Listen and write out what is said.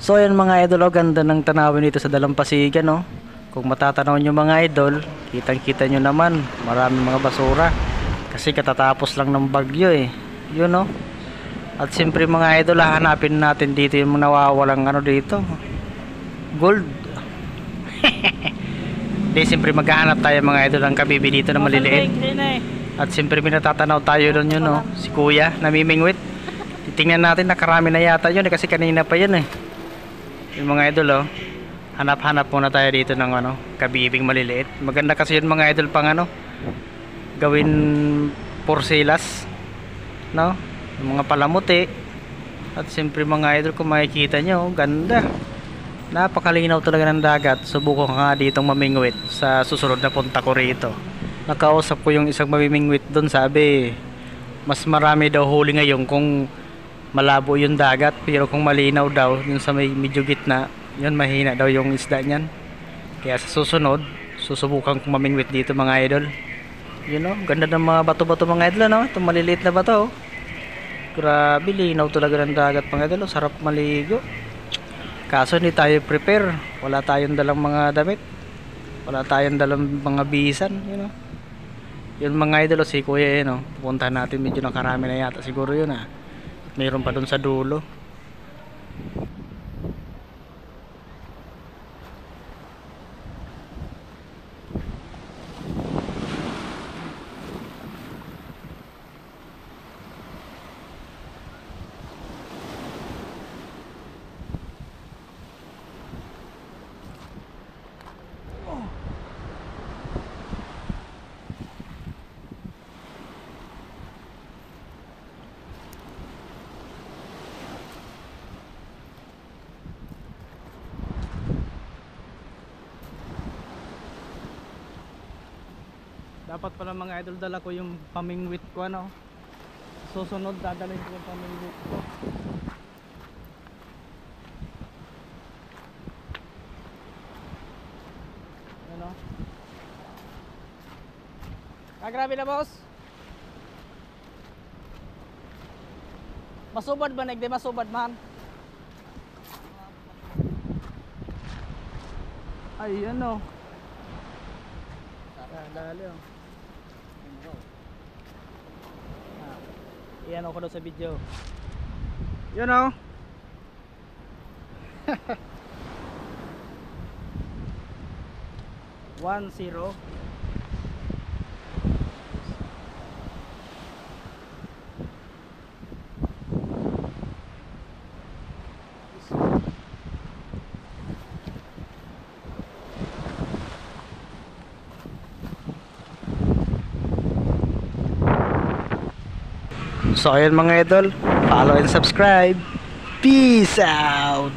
So ayan mga idol, ganda ng tanawin dito sa Dalampasigan, no. Kung matatanaw nyo mga idol, kitang-kita nyo naman, maraming mga basura. Kasi katatapos lang ng bagyo Yun, no. At siyempre mga idol, hahanapin natin dito yung nawawalang dito. Gold. Di siyempre maghahanap tayo mga idol ng kabibi dito na maliliit. At siyempre natatanaw tayo doon yun, no. Si kuya, namimingwit. Titingnan natin, nakarami na yata yun kasi kanina pa yun yung mga idol hanap-hanap muna tayo dito ng kabibing maliliit. Maganda kasi yun mga idol pang gawin porcelas, no, yung mga palamuti. At siyempre mga idol, kung makikita nyo, ganda, napakalinaw talaga ng dagat. Subukan nga ditong mamingwit sa susunod na punta ko rito. Nakausap ko yung isang mamimingwit doon, sabi mas marami daw huli ngayon kung malabo yung dagat, pero kung malinaw daw yung sa may medyo gitna, yun mahina daw yung isda niyan. Kaya sa susunod, susubukan kong mamingwit dito mga idol. Ganda ng mga bato-bato mga idol, no? Itong maliliit na bato, grabe, linaw talaga ng dagat mga idol. Sarap maligo. Kaso hindi tayo prepare, wala tayong dalang mga damit, wala tayong dalang mga bisan, yun mga idol. Si kuya pupuntahan natin, medyo nakarami na yata siguro yun mayroon pa dun sa dulo. Dapat pala mga idol, dala ko yung pamingwit ko susunod dadalhin ko yung pamingwit ko. Grabe na boss. Masubad ba nagde masubad man? Ay dali iyan ako daw sa video. 10. So ayun mga idol, follow and subscribe. Peace out.